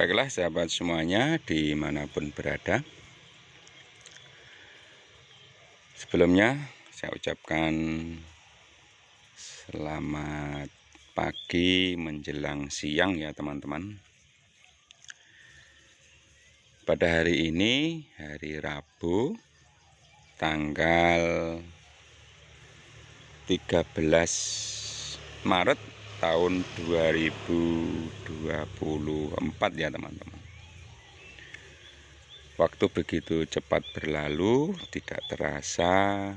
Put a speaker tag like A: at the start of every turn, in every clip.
A: Baiklah sahabat semuanya dimanapun berada, sebelumnya saya ucapkan selamat pagi menjelang siang ya teman-teman. Pada hari ini, hari Rabu, tanggal 13 Maret tahun 2024 ya teman-teman. Waktu begitu cepat berlalu, tidak terasa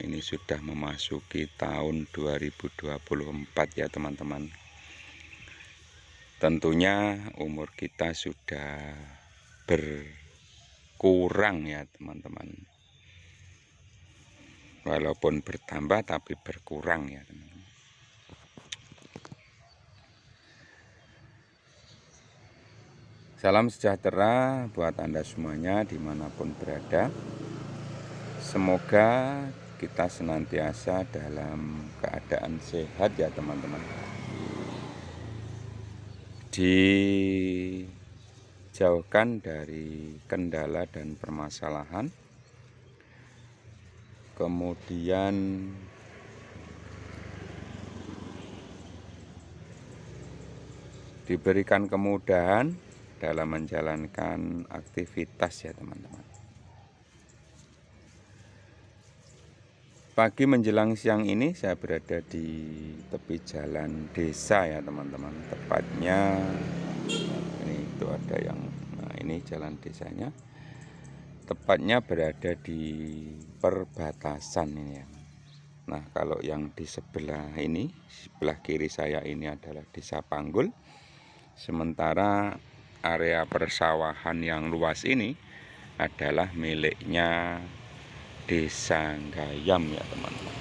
A: ini sudah memasuki tahun 2024 ya teman-teman. Tentunya umur kita sudah berkurang ya teman-teman. Walaupun bertambah tapi berkurang ya teman-teman. Salam sejahtera buat Anda semuanya dimanapun berada. Semoga kita senantiasa dalam keadaan sehat ya teman-teman. Dijauhkan dari kendala dan permasalahan. Kemudian diberikan kemudahan dalam menjalankan aktivitas ya teman-teman. Pagi menjelang siang ini saya berada di tepi jalan desa ya teman-teman. Tepatnya ini itu ada yang, nah ini jalan desanya. Tepatnya berada di perbatasan ini ya. Nah kalau yang di sebelah ini, sebelah kiri saya ini adalah Desa Panggul. Sementara area persawahan yang luas ini adalah miliknya Desa Gayam ya teman-teman.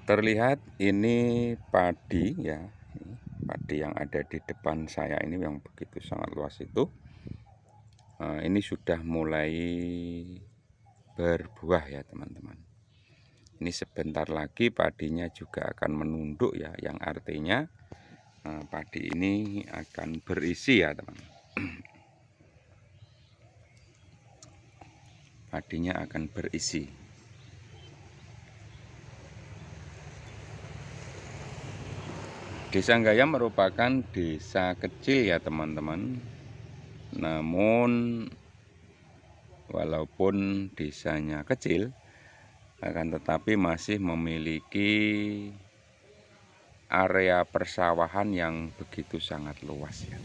A: Terlihat ini padi ya, padi yang ada di depan saya ini yang begitu sangat luas itu. Ini sudah mulai berbuah ya teman-teman. Ini sebentar lagi padinya juga akan menunduk ya, yang artinya padi ini akan berisi ya teman-teman. Padinya akan berisi. Desa Gayam merupakan desa kecil ya teman-teman. Namun walaupun desanya kecil, akan tetapi masih memiliki area persawahan yang begitu sangat luas ya.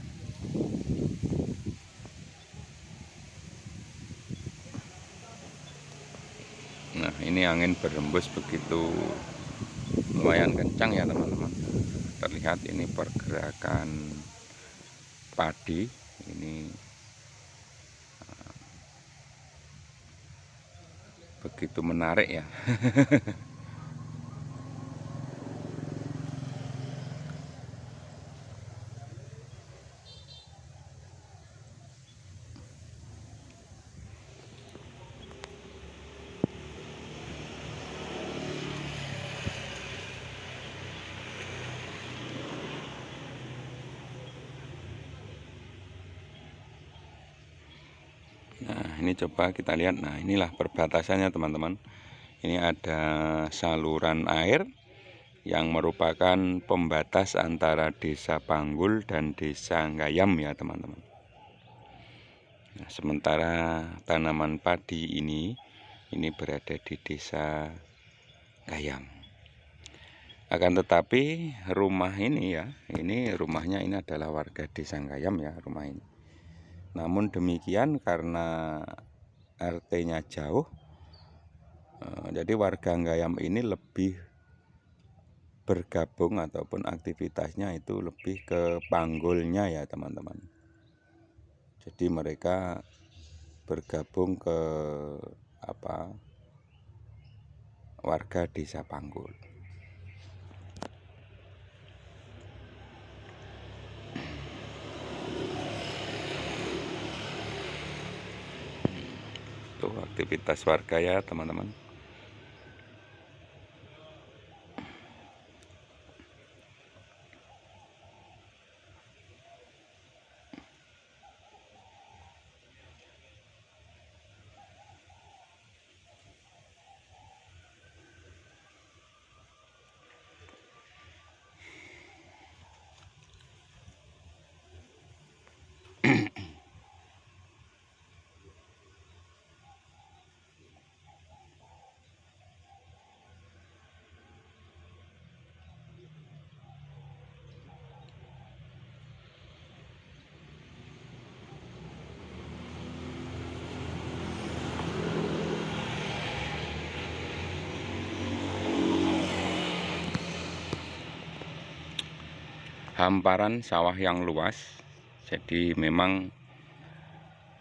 A: Nah ini angin berembus begitu lumayan kencang ya teman-teman. Terlihat ini pergerakan padi ini begitu menarik ya. Nah ini coba kita lihat, nah inilah perbatasannya teman-teman. Ini ada saluran air yang merupakan pembatas antara Desa Panggul dan Desa Gayam ya teman-teman. Nah, sementara tanaman padi ini berada di Desa Gayam. Akan tetapi rumah ini ya, ini rumahnya ini adalah warga Desa Gayam ya rumah ini. Namun demikian karena RT-nya jauh, jadi warga Gayam ini lebih bergabung ataupun aktivitasnya itu lebih ke panggulnya ya teman-teman. Jadi mereka bergabung ke warga Desa Panggul. aktivitas warga ya teman-teman. Hamparan sawah yang luas, jadi memang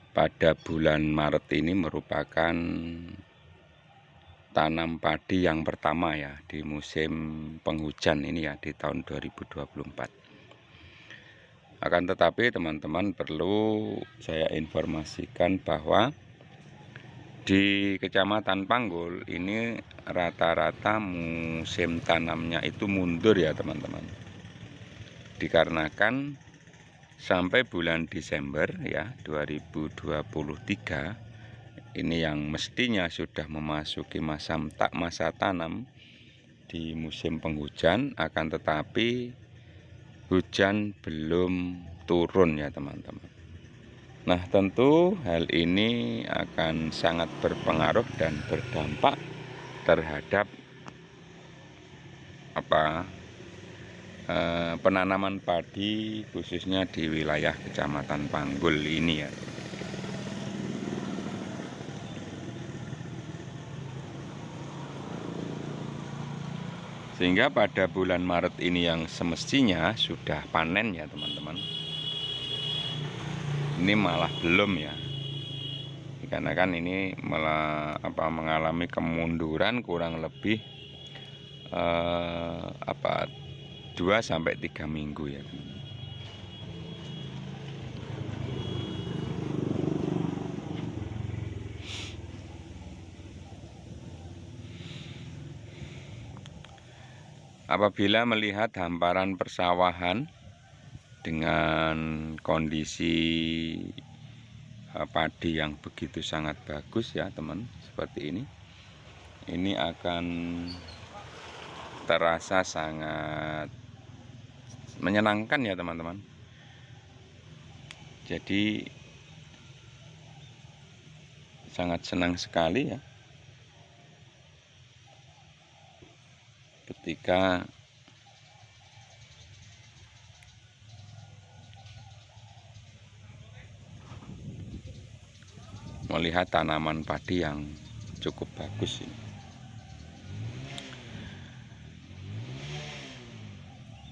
A: pada bulan Maret ini merupakan tanam padi yang pertama ya di musim penghujan ini ya di tahun 2024. Akan tetapi teman-teman perlu saya informasikan bahwa di Kecamatan Panggul ini rata-rata musim tanamnya itu mundur ya teman-teman. Dikarenakan sampai bulan Desember ya 2023 ini yang mestinya sudah memasuki masa tanam di musim penghujan, akan tetapi hujan belum turun ya teman-teman. Nah tentu hal ini akan sangat berpengaruh dan berdampak terhadap penanaman padi khususnya di wilayah Kecamatan Panggul ini ya. Sehingga pada bulan Maret ini yang semestinya sudah panen ya teman-teman, ini malah belum ya. Karena kan ini malah mengalami kemunduran kurang lebih 2-3 minggu ya. Apabila melihat hamparan persawahan dengan kondisi padi yang begitu sangat bagus ya teman, seperti ini akan terasa sangat menyenangkan ya teman-teman. Jadi sangat senang sekali ya ketika melihat tanaman padi yang cukup bagus ini.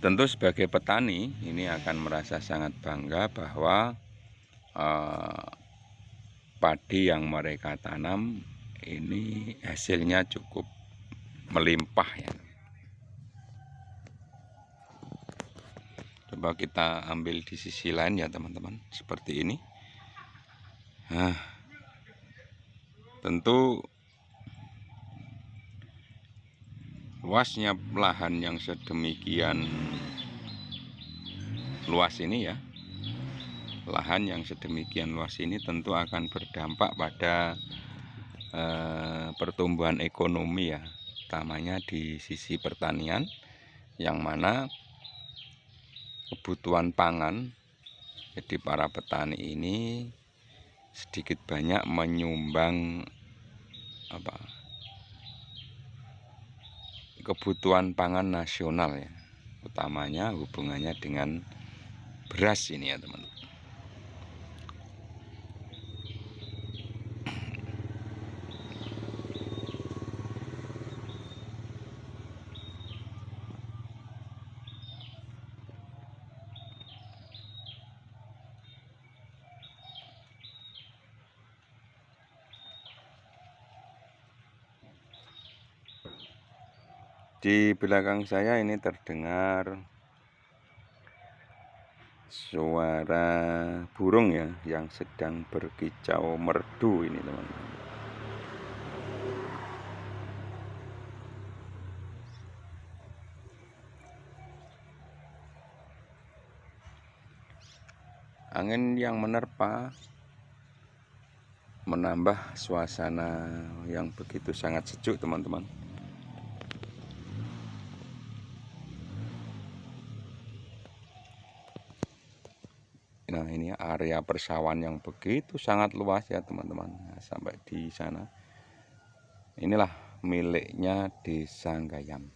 A: Tentu sebagai petani ini akan merasa sangat bangga bahwa padi yang mereka tanam ini hasilnya cukup melimpah ya. Coba kita ambil di sisi lain ya teman-teman, seperti ini. Nah, tentu luasnya lahan yang sedemikian luas ini ya, lahan yang sedemikian luas ini tentu akan berdampak pada pertumbuhan ekonomi ya, utamanya di sisi pertanian, yang mana kebutuhan pangan, jadi para petani ini sedikit banyak menyumbang kebutuhan pangan nasional ya, utamanya hubungannya dengan beras ini ya teman-teman. Di belakang saya ini terdengar suara burung ya yang sedang berkicau merdu ini teman-teman. Angin yang menerpa menambah suasana yang begitu sangat sejuk, teman-teman. Nah, ini area persawahan yang begitu sangat luas ya, teman-teman. Nah, sampai di sana. Inilah miliknya Desa Gayam.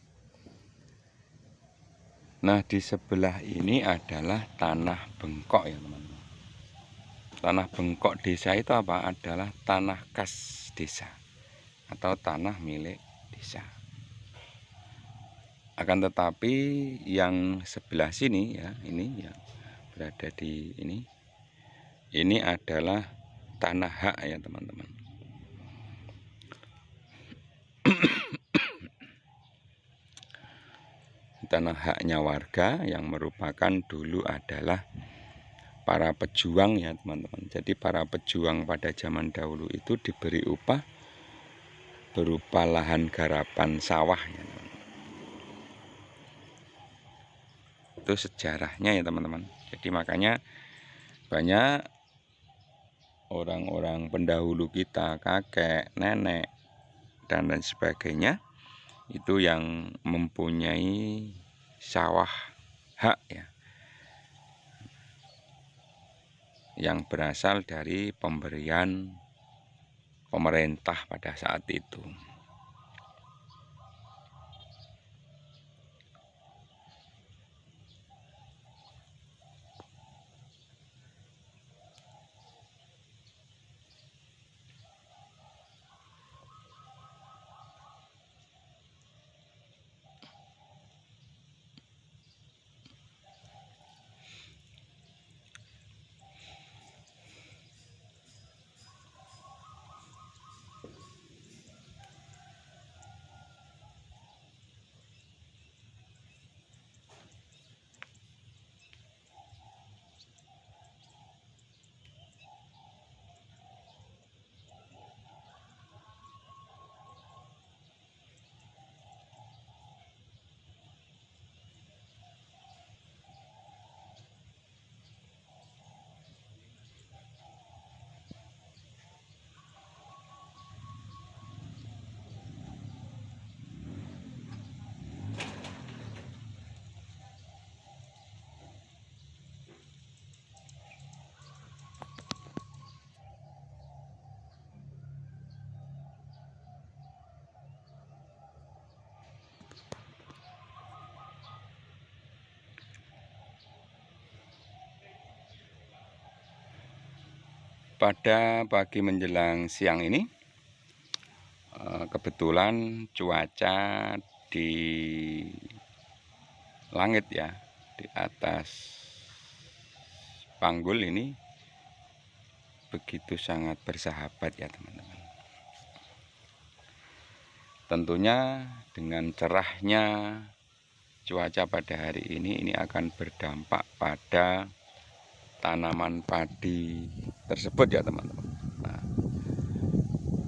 A: Nah, di sebelah ini adalah tanah bengkok ya, teman-teman. Tanah bengkok desa itu apa? Adalah tanah kas desa atau tanah milik desa. Akan tetapi yang sebelah sini ya, ini yang berada di ini adalah tanah hak ya, teman-teman. Tanah haknya warga yang merupakan dulu adalah para pejuang ya, teman-teman. Jadi para pejuang pada zaman dahulu itu diberi upah berupa lahan garapan sawah ya, teman-teman. Itu sejarahnya ya, teman-teman. Jadi makanya banyak orang-orang pendahulu kita, kakek, nenek, dan lain sebagainya, itu yang mempunyai sawah hak ya, yang berasal dari pemberian pemerintah pada saat itu. Pada pagi menjelang siang ini, kebetulan cuaca di langit ya, di atas Panggul ini begitu sangat bersahabat ya, teman-teman. Tentunya dengan cerahnya cuaca pada hari ini akan berdampak pada tanaman padi tersebut ya, teman-teman. Nah,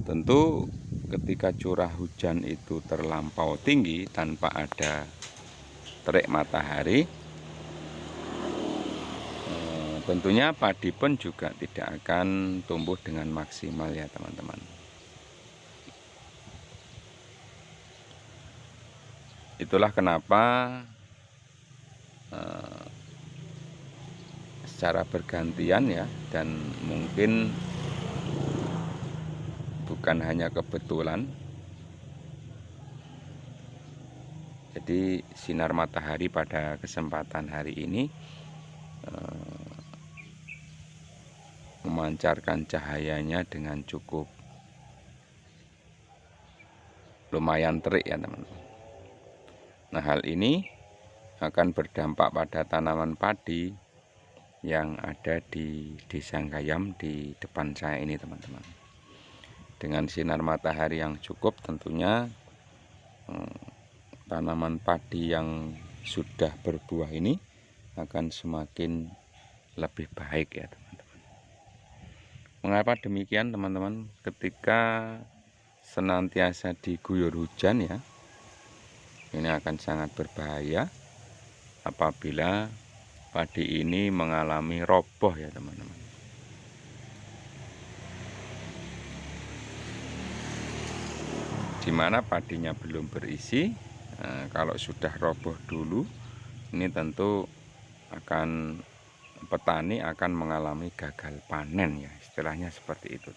A: tentu ketika curah hujan itu terlampau tinggi tanpa ada terik matahari, tentunya padi pun juga tidak akan tumbuh dengan maksimal ya, teman-teman. Itulah kenapa secara bergantian ya, dan mungkin bukan hanya kebetulan, jadi sinar matahari pada kesempatan hari ini memancarkan cahayanya dengan cukup lumayan terik ya, teman-teman. Nah, hal ini akan berdampak pada tanaman padi yang ada di Desa Gayam di depan saya ini, teman-teman. Dengan sinar matahari yang cukup, tentunya tanaman padi yang sudah berbuah ini akan semakin lebih baik ya, teman-teman. Mengapa demikian, teman-teman? Ketika senantiasa diguyur hujan ya, ini akan sangat berbahaya apabila padi ini mengalami roboh ya teman-teman. Dimana padinya belum berisi. Nah, kalau sudah roboh dulu, ini tentu akan petani akan mengalami gagal panen ya, istilahnya seperti itu.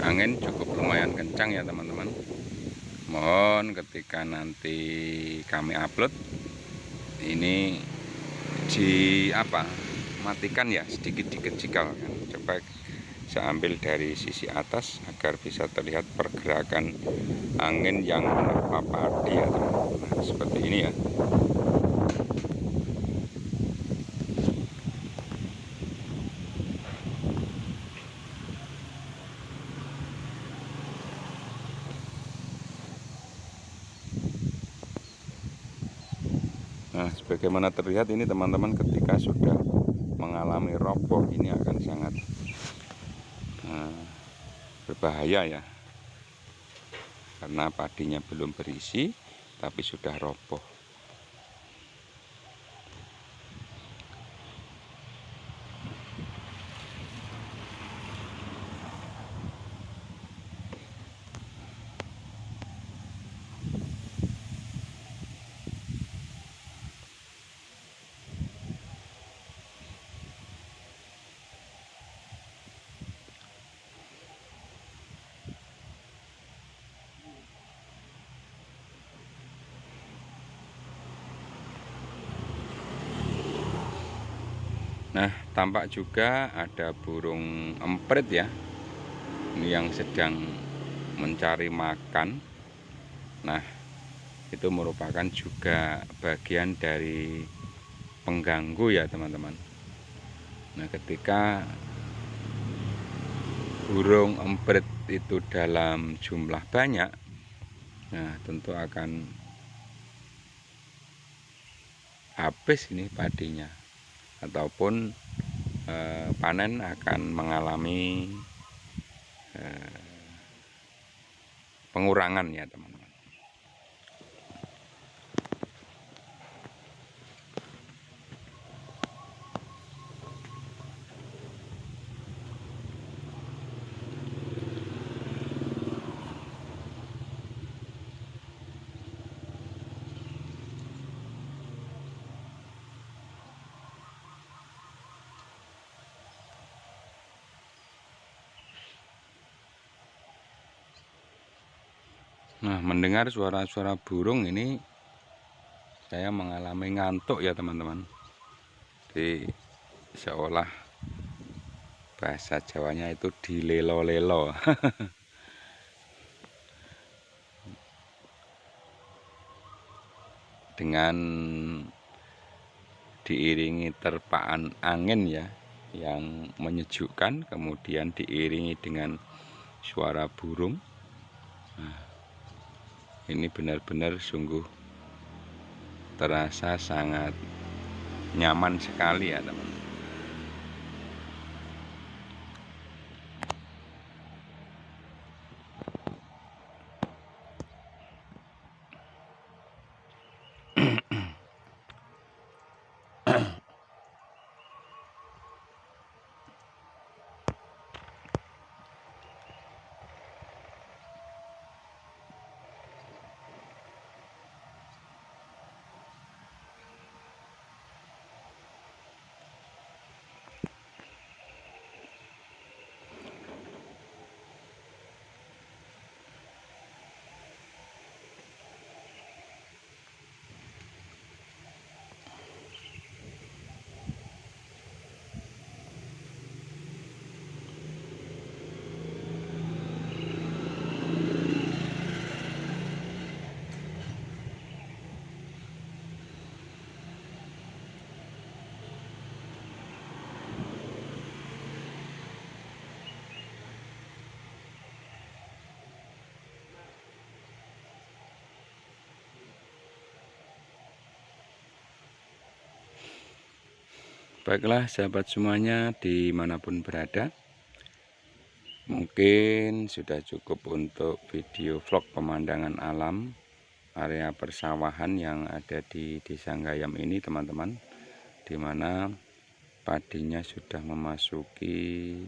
A: Angin cukup lumayan kencang ya teman-teman. Mohon ketika nanti kami upload ini matikan ya, sedikit dikecikal kan. Coba saya ambil dari sisi atas agar bisa terlihat pergerakan angin yang menerpa padi ya teman-teman. Nah, seperti ini ya. Nah, sebagaimana terlihat ini teman-teman, ketika sudah mengalami roboh ini akan sangat berbahaya ya, karena padinya belum berisi tapi sudah roboh. Nah, tampak juga ada burung emprit ya, ini yang sedang mencari makan. Nah, itu merupakan juga bagian dari pengganggu ya teman-teman. Nah, ketika burung emprit itu dalam jumlah banyak, nah tentu akan habis ini padinya, ataupun panen akan mengalami pengurangan ya teman-teman. Nah, mendengar suara-suara burung ini saya mengalami ngantuk ya teman-teman. Jadi seolah bahasa Jawanya itu dilelo-lelo. Dengan diiringi terpaan angin ya yang menyejukkan, kemudian diiringi dengan suara burung. Nah, ini benar-benar sungguh terasa sangat nyaman sekali ya teman-teman. Baiklah sahabat semuanya dimanapun berada, mungkin sudah cukup untuk video vlog pemandangan alam area persawahan yang ada di Desa Gayam ini teman-teman, dimana padinya sudah memasuki